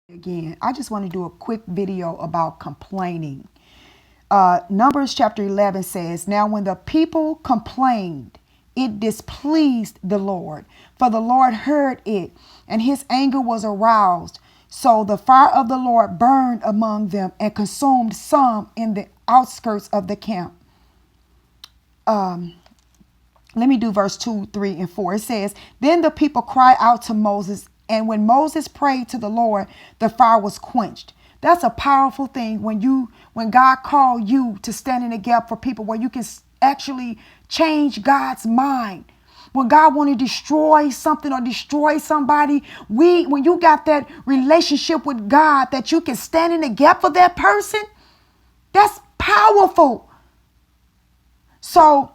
Again, I just want to do a quick video about complaining. Numbers chapter 11 says, "Now when the people complained, it displeased the Lord, for the Lord heard it, and his anger was aroused. So the fire of the Lord burned among them and consumed some in the outskirts of the camp." Let me do verse 2, 3, and 4. It says, "Then the people cried out to Moses, and when Moses prayed to the Lord, the fire was quenched." That's a powerful thing when God called you to stand in the gap for people, where you can actually change God's mind. When God want to destroy something or destroy somebody, when you got that relationship with God that you can stand in the gap for that person, that's powerful. So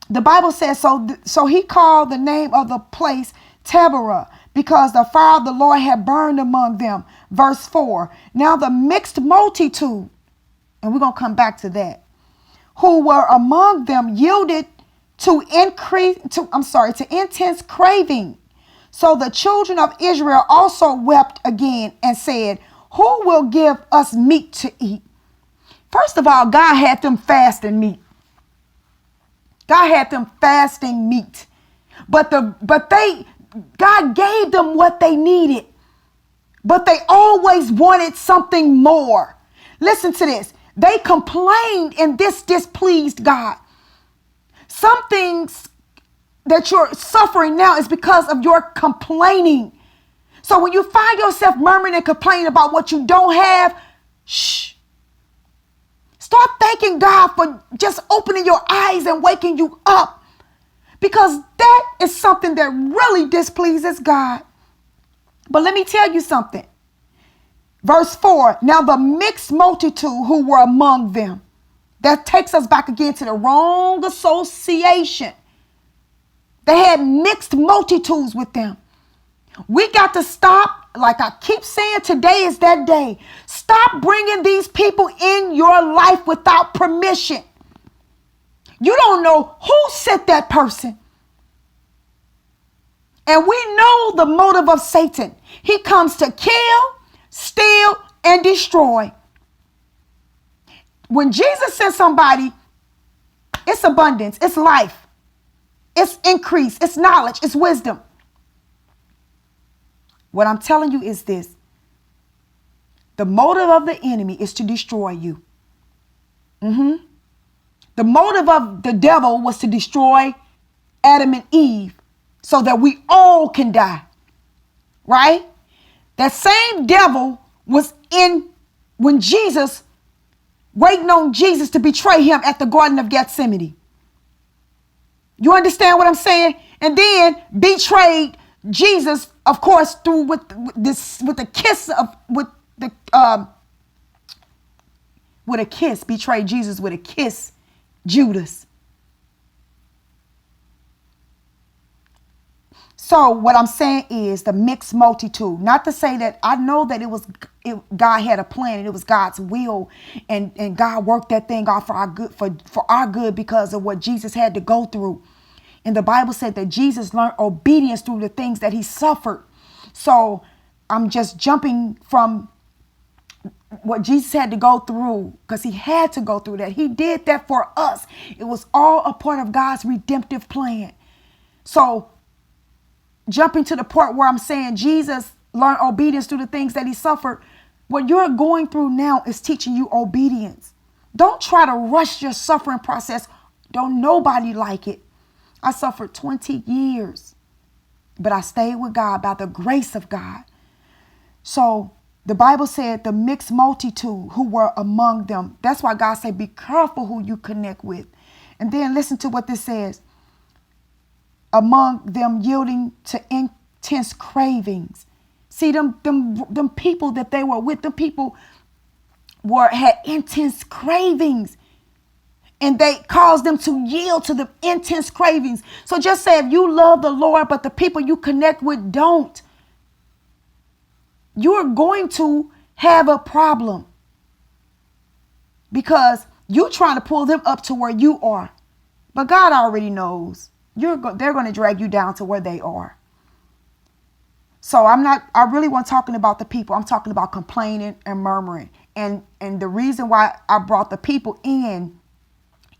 the Bible says, so he called the name of the place Taberah, because the fire of the Lord had burned among them. Verse 4. "Now the mixed multitude," and we're going to come back to that, "who were among them yielded to intense craving. So the children of Israel also wept again and said, 'Who will give us meat to eat?'" First of all, God had them fasting meat. God had them fasting meat. God gave them what they needed. But they always wanted something more. Listen to this. They complained, and this displeased God. Some things that you're suffering now is because of your complaining. So when you find yourself murmuring and complaining about what you don't have, shh. Start thanking God for just opening your eyes and waking you up, because that is something that really displeases God. But let me tell you something. Verse 4, "Now the mixed multitude who were among them." That takes us back again to the wrong association. They had mixed multitudes with them. We got to stop. Like I keep saying, today is that day. Stop bringing these people in your life without permission. You don't know who sent that person. And we know the motive of Satan. He comes to kill, steal, and destroy. When Jesus sent somebody, it's abundance, it's life, it's increase, it's knowledge, it's wisdom. What I'm telling you is this. The motive of the enemy is to destroy you. The motive of the devil was to destroy Adam and Eve so that we all can die. Right? That same devil was in when Jesus, waiting on Jesus to betray him at the Garden of Gethsemane. You understand what I'm saying? And then betrayed Jesus, of course, through with a kiss, betrayed Jesus with a kiss, Judas. So what I'm saying is the mixed multitude. Not to say that I know that God had a plan and it was God's will, and God worked that thing out for our good, for our good, because of what Jesus had to go through. And the Bible said that Jesus learned obedience through the things that he suffered. So I'm just jumping from what Jesus had to go through, because he had to go through that. He did that for us. It was all a part of God's redemptive plan. So jumping to the part where I'm saying Jesus learned obedience through the things that he suffered. What you're going through now is teaching you obedience. Don't try to rush your suffering process. Don't nobody like it. I suffered 20 years, but I stayed with God by the grace of God. So the Bible said the mixed multitude who were among them. That's why God said, be careful who you connect with. And then listen to what this says. Among them yielding to intense cravings. See, them people that they were with, them people had intense cravings. And they caused them to yield to the intense cravings. So just say, if you love the Lord, but the people you connect with don't, you're going to have a problem, because you're trying to pull them up to where you are. But God already knows they're going to drag you down to where they are. So I really wasn't talking about the people. I'm talking about complaining and murmuring. And the reason why I brought the people in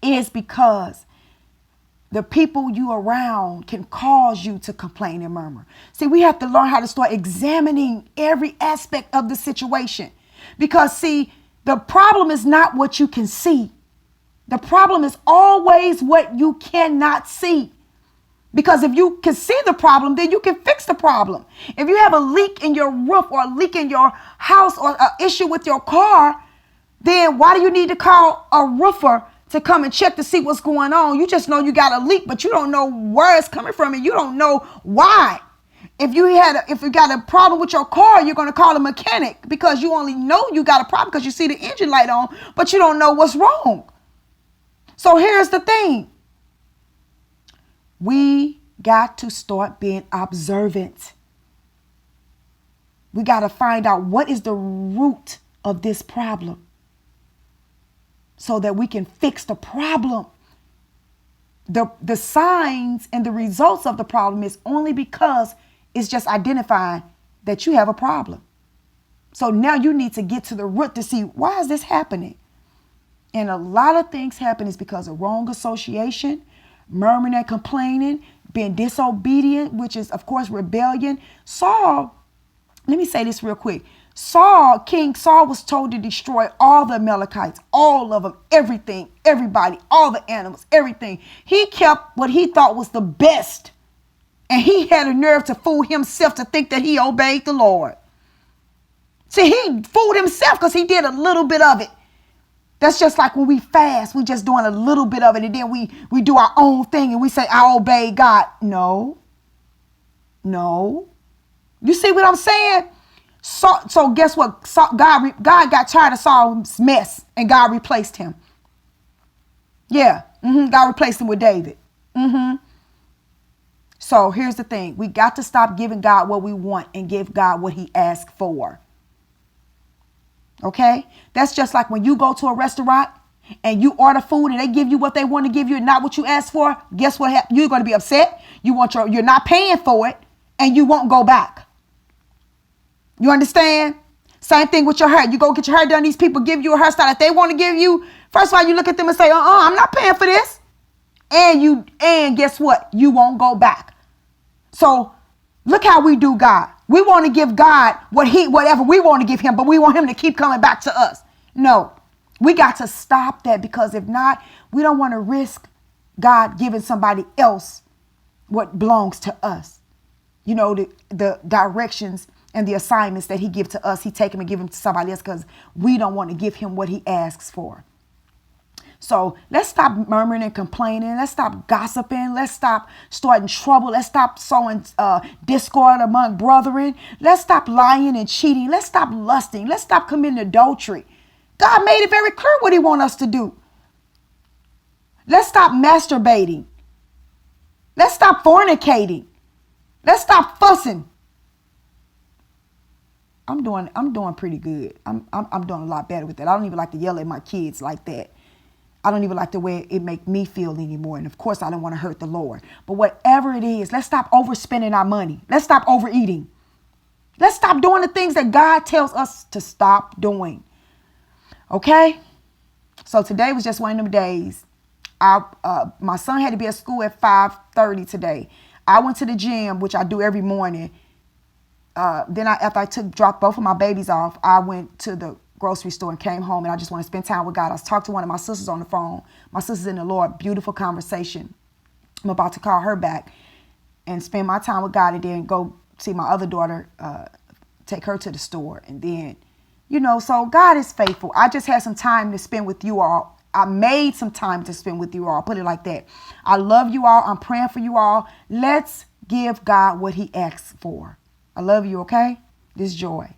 is because the people you around can cause you to complain and murmur. See, we have to learn how to start examining every aspect of the situation. Because, see, the problem is not what you can see. The problem is always what you cannot see. Because if you can see the problem, then you can fix the problem. If you have a leak in your roof or a leak in your house or an issue with your car, then why do you need to call a roofer to come and check to see what's going on? You just know you got a leak, but you don't know where it's coming from and you don't know why. If you got a problem with your car, you're going to call a mechanic because you only know you got a problem because you see the engine light on, but you don't know what's wrong. So here's the thing. We got to start being observant. We got to find out what is the root of this problem so that we can fix the problem. The signs and the results of the problem is only because it's just identifying that you have a problem. So now you need to get to the root to see, why is this happening? And a lot of things happen is because of wrong association, murmuring and complaining, being disobedient, which is, of course, rebellion. Saul, let me say this real quick. King Saul was told to destroy all the Amalekites, all of them, everything, everybody, all the animals, everything. He kept what he thought was the best. And he had a nerve to fool himself to think that he obeyed the Lord. See, he fooled himself because he did a little bit of it. That's just like when we fast, we're just doing a little bit of it. And then we do our own thing and we say, I obey God. No. You see what I'm saying? So guess what? God got tired of Saul's mess and God replaced him. Yeah. God replaced him with David. So here's the thing. We got to stop giving God what we want and give God what he asked for. Okay? That's just like when you go to a restaurant and you order food and they give you what they want to give you and not what you asked for. Guess what happens? You're going to be upset. You're not paying for it and you won't go back. You understand? Same thing with your hair. You go get your hair done. These people give you a hairstyle that they want to give you. First of all, you look at them and say, I'm not paying for this. And guess what? You won't go back. So look how we do God. We want to give God whatever we want to give him, but we want him to keep coming back to us. No, we got to stop that, because if not, we don't want to risk God giving somebody else what belongs to us. You know, the directions and the assignments that he gives to us, he take them and give them to somebody else because we don't want to give him what he asks for. So let's stop murmuring and complaining. Let's stop gossiping. Let's stop starting trouble. Let's stop sowing discord among brethren. Let's stop lying and cheating. Let's stop lusting. Let's stop committing adultery. God made it very clear what he wants us to do. Let's stop masturbating. Let's stop fornicating. Let's stop fussing. I'm doing pretty good. I'm doing a lot better with that. I don't even like to yell at my kids like that. I don't even like the way it make me feel anymore. And of course, I don't want to hurt the Lord. But whatever it is, let's stop overspending our money. Let's stop overeating. Let's stop doing the things that God tells us to stop doing. Okay? So today was just one of them days. My son had to be at school at 5:30 today. I went to the gym, which I do every morning. Then after I dropped both of my babies off, I went to the grocery store and came home, and I just want to spend time with God. I was talking to one of my sisters on the phone. My sister's in the Lord. Beautiful conversation. I'm about to call her back and spend my time with God, and then go see my other daughter, take her to the store. And then, so God is faithful. I just had some time to spend with you all. I made some time to spend with you all. Put it like that. I love you all. I'm praying for you all. Let's give God what he asks for. I love you, okay? This Joy.